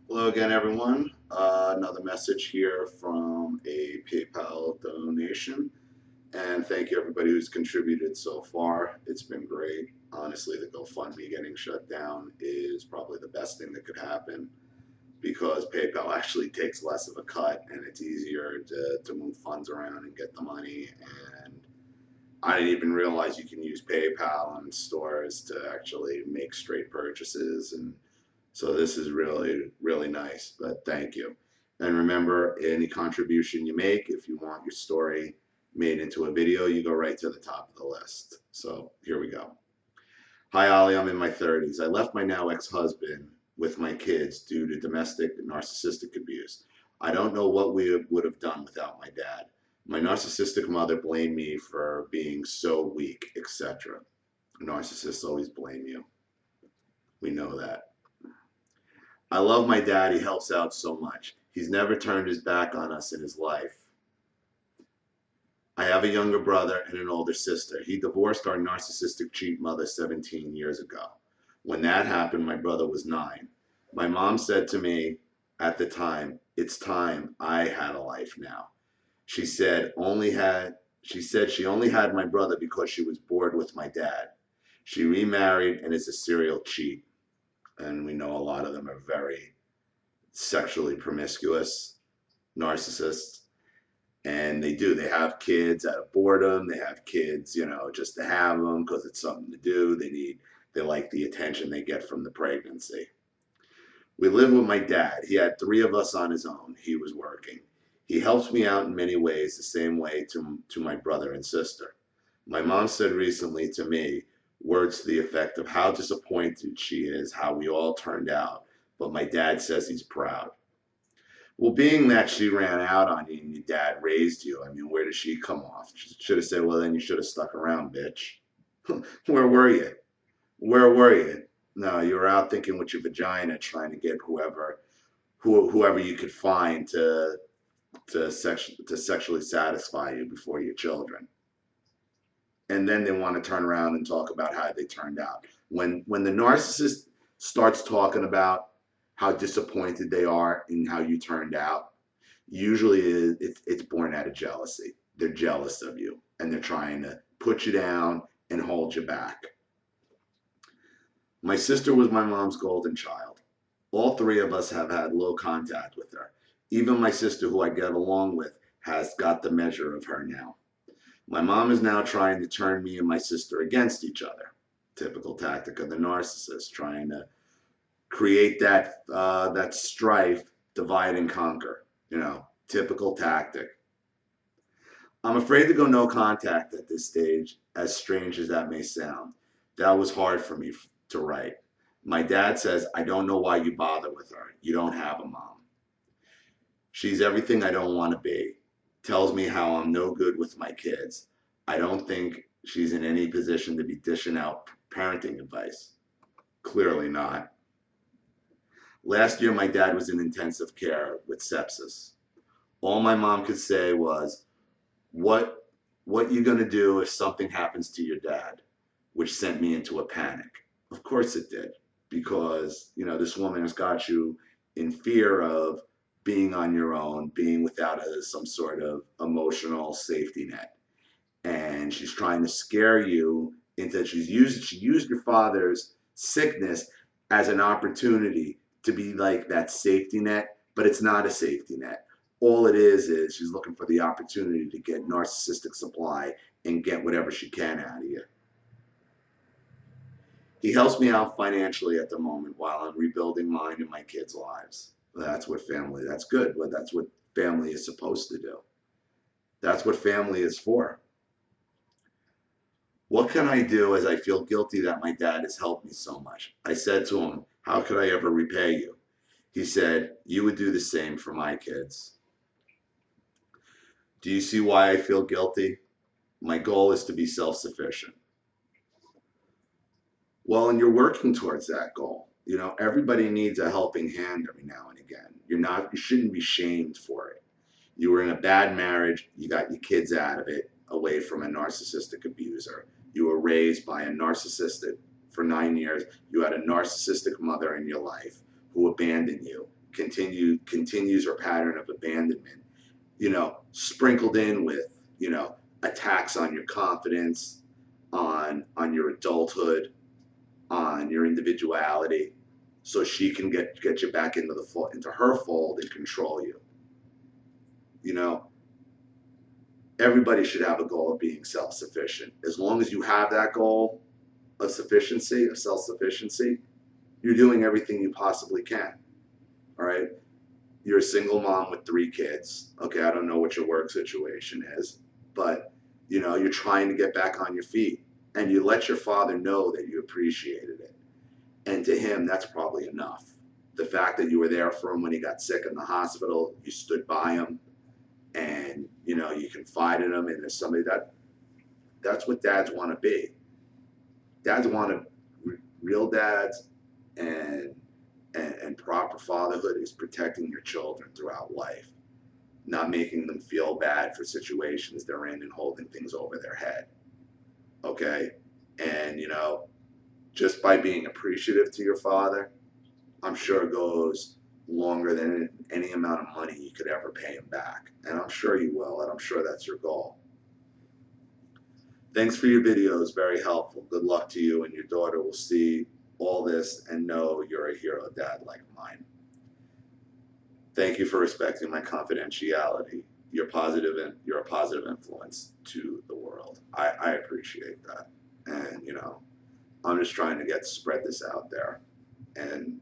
Hello again, everyone. Another message here from a PayPal donation. And thank you, everybody who's contributed so far. It's been great. Honestly, the GoFundMe getting shut down is probably the best thing that could happen because PayPal actually takes less of a cut and it's easier to move funds around and get the money. And I didn't even realize you can use PayPal in stores to actually make straight purchases. And so this is really, really nice, but thank you. And remember, any contribution you make, if you want your story made into a video, you go right to the top of the list. So here we go. Hi, Ollie. I'm in my 30s. I left my now ex-husband with my kids due to domestic narcissistic abuse. I don't know what we would have done without my dad. My narcissistic mother blamed me for being so weak, etc. Narcissists always blame you. We know that. I love my dad. He helps out so much. He's never turned his back on us in his life. I have a younger brother and an older sister. He divorced our narcissistic cheat mother 17 years ago. When that happened, my brother was 9. My mom said to me at the time, "It's time I had a life now." She said she only had my brother because she was bored with my dad. She remarried and is a serial cheat. And we know a lot of them are very sexually promiscuous narcissists, and they have kids out of boredom. They have kids, just to have them because it's something to do. They like the attention they get from the pregnancy. We live with my dad. He had 3 of us on his own. He was working. He helps me out in many ways, the same way to my brother and sister. My mom said recently to me words to the effect of how disappointed she is how we all turned out, but my dad says he's proud. Well, being that she ran out on you and your dad raised you, I mean, where does she come off? She should have said, well, then you should have stuck around, bitch. Where were you? Where were you? No, you were out thinking with your vagina, trying to get whoever you could find to sexually satisfy you before your children. And then they want to turn around and talk about how they turned out. When the narcissist starts talking about how disappointed they are in how you turned out, usually it's born out of jealousy. They're jealous of you and they're trying to put you down and hold you back. My sister was my mom's golden child. All 3 of us have had low contact with her. Even my sister, who I get along with, has got the measure of her now. My mom is now trying to turn me and my sister against each other. Typical tactic of the narcissist, trying to create that strife, divide and conquer. Typical tactic. I'm afraid to go no contact at this stage, as strange as that may sound. That was hard for me to write. My dad says, I don't know why you bother with her. You don't have a mom. She's everything I don't want to be. Tells me how I'm no good with my kids. I don't think she's in any position to be dishing out parenting advice. Clearly not. Last year, my dad was in intensive care with sepsis. All my mom could say was, what you gonna do if something happens to your dad? Which sent me into a panic. Of course it did, because this woman has got you in fear of being on your own, being without some sort of emotional safety net, and she's trying to scare you into she used your father's sickness as an opportunity to be like that safety net, but it's not a safety net. All it is she's looking for the opportunity to get narcissistic supply and get whatever she can out of you. He helps me out financially at the moment while I'm rebuilding mine and my kids' lives. That's good, but that's what family is supposed to do. That's what family is for. What can I do as I feel guilty that my dad has helped me so much? I said to him, how could I ever repay you? He said, you would do the same for my kids. Do you see why I feel guilty? My goal is to be self-sufficient. Well, and you're working towards that goal. Everybody needs a helping hand every now and again. You shouldn't be shamed for it. You were in a bad marriage, you got your kids out of it, away from a narcissistic abuser. You were raised by a narcissistic for 9 years. You had a narcissistic mother in your life who abandoned you, continues her pattern of abandonment, sprinkled in with, attacks on your confidence, on your adulthood, on your individuality, so she can get you back into her fold and control you. Everybody should have a goal of being self-sufficient. As long as you have that goal of sufficiency, of self-sufficiency, you're doing everything you possibly can. All right. You're a single mom with 3 kids. Okay, I don't know what your work situation is, but you're trying to get back on your feet, and you let your father know that you appreciated it. And to him, that's probably enough. The fact that you were there for him when he got sick in the hospital, you stood by him, and you confided in him, and there's somebody that's what dads want to be. Dads want to, real dads and proper fatherhood is protecting your children throughout life, not making them feel bad for situations they're in and holding things over their head. Okay? And, just by being appreciative to your father, I'm sure it goes longer than any amount of money you could ever pay him back. And I'm sure you will, and I'm sure that's your goal. Thanks for your videos. Very helpful. Good luck to you, and your daughter will see all this and know you're a hero dad like mine. Thank you for respecting my confidentiality. You're a positive influence to the world. I appreciate that. And, I'm just trying to spread this out there and,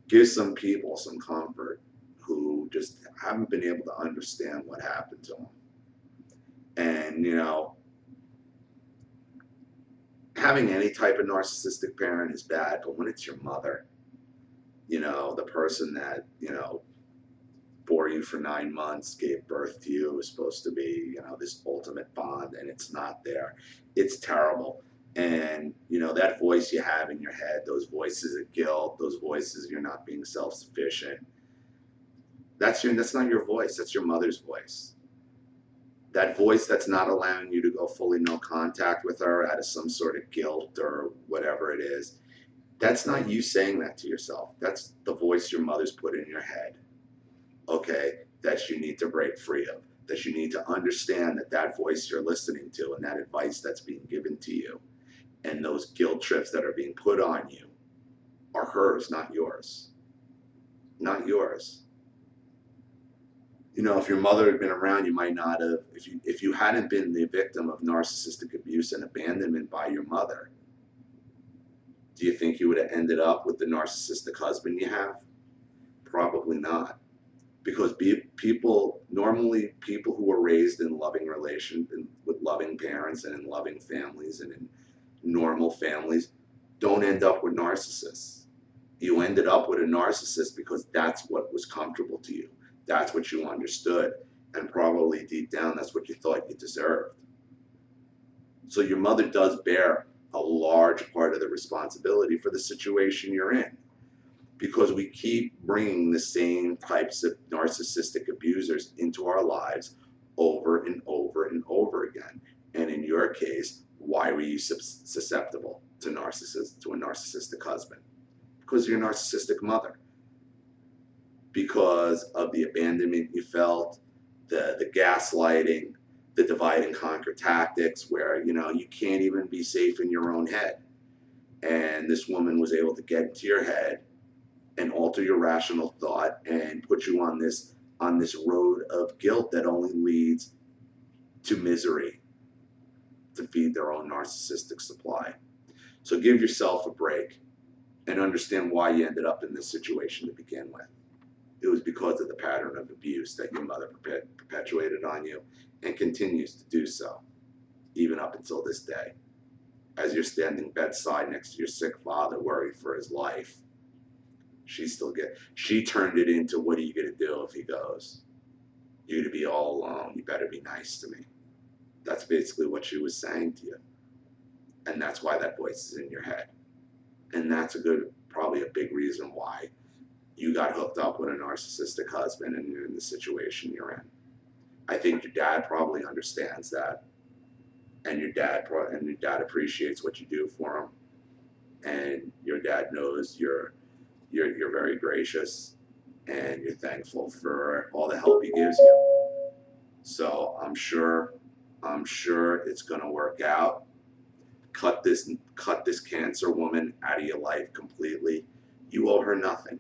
give some people some comfort who just haven't been able to understand what happened to them. And, having any type of narcissistic parent is bad, but when it's your mother, the person that, bore you for 9 months, gave birth to you, is supposed to be, this ultimate bond, and it's not there. It's terrible. And, that voice you have in your head, those voices of guilt, those voices you're not being self-sufficient, that's not your voice. That's your mother's voice. That voice that's not allowing you to go fully no contact with her out of some sort of guilt or whatever it is, that's not you saying that to yourself. That's the voice your mother's put in your head, okay, that you need to break free of, that you need to understand that voice you're listening to and that advice that's being given to you and those guilt trips that are being put on you are hers, not yours. Not yours. If your mother had been around, you might not have, if you hadn't been the victim of narcissistic abuse and abandonment by your mother, do you think you would have ended up with the narcissistic husband you have? Probably not. Because normally people who are raised in loving relations, with loving parents and in loving families and in normal families, don't end up with narcissists. You ended up with a narcissist because that's what was comfortable to you. That's what you understood, and probably deep down that's what you thought you deserved. So your mother does bear a large part of the responsibility for the situation you're in, because we keep bringing the same types of narcissistic abusers into our lives over and over and over again. And in your case, why were you susceptible to a narcissistic husband? Because of your narcissistic mother. Because of the abandonment you felt, the gaslighting, the divide and conquer tactics where, you can't even be safe in your own head. And this woman was able to get into your head and alter your rational thought and put you on this road of guilt that only leads to misery, to feed their own narcissistic supply. So give yourself a break and understand why you ended up in this situation to begin with. It was because of the pattern of abuse that your mother perpetuated on you and continues to do so, even up until this day. As you're standing bedside next to your sick father, worried for his life, she turned it into, what are you going to do if he goes? You're going to be all alone. You better be nice to me. That's basically what she was saying to you. And that's why that voice is in your head. And that's probably a big reason why you got hooked up with a narcissistic husband and you're in the situation you're in. I think your dad probably understands that. And your dad appreciates what you do for him. And your dad knows you're you're very gracious, and you're thankful for all the help he gives you. So I'm sure it's gonna work out. Cut this cancer woman out of your life completely. You owe her nothing.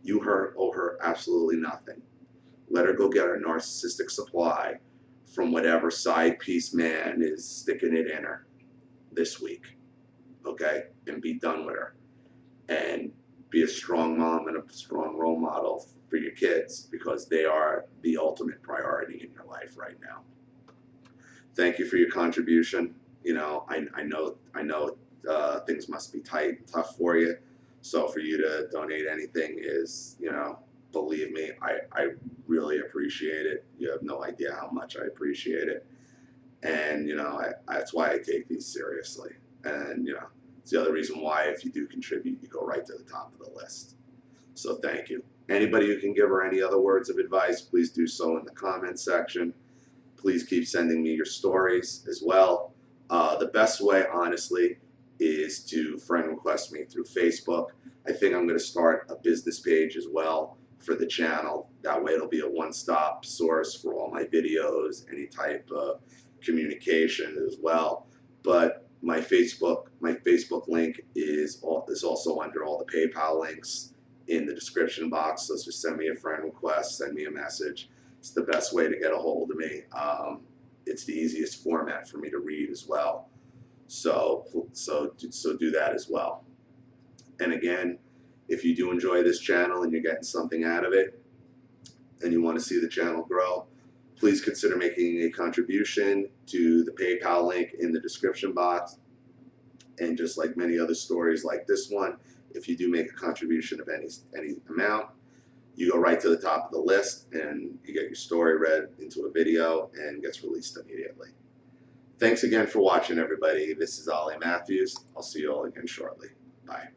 Owe her absolutely nothing. Let her go get her narcissistic supply from whatever side piece man is sticking it in her this week. Okay? And be done with her. And be a strong mom and a strong role model for your kids, because they are the ultimate priority in your life right now. Thank you for your contribution. I know things must be tight and tough for you. So for you to donate anything is, believe me, I really appreciate it. You have no idea how much I appreciate it. And, that's why I take these seriously. And, it's the other reason why, if you do contribute, you go right to the top of the list. So thank you. Anybody who can give her any other words of advice, please do so in the comment section. Please keep sending me your stories as well. The best way, honestly, is to friend request me through Facebook. I think I'm going to start a business page as well for the channel. That way it'll be a one-stop source for all my videos, any type of communication as well. But my Facebook link is also under all the PayPal links in the description box. So just send me a friend request, send me a message. It's the best way to get a hold of me. It's the easiest format for me to read as well. So do that as well. And again, if you do enjoy this channel and you're getting something out of it and you want to see the channel grow, please consider making a contribution to the PayPal link in the description box. And just like many other stories like this one, if you do make a contribution of any amount, you go right to the top of the list and you get your story read into a video and gets released immediately. Thanks again for watching, everybody. This is Ollie Matthews. I'll see you all again shortly. Bye.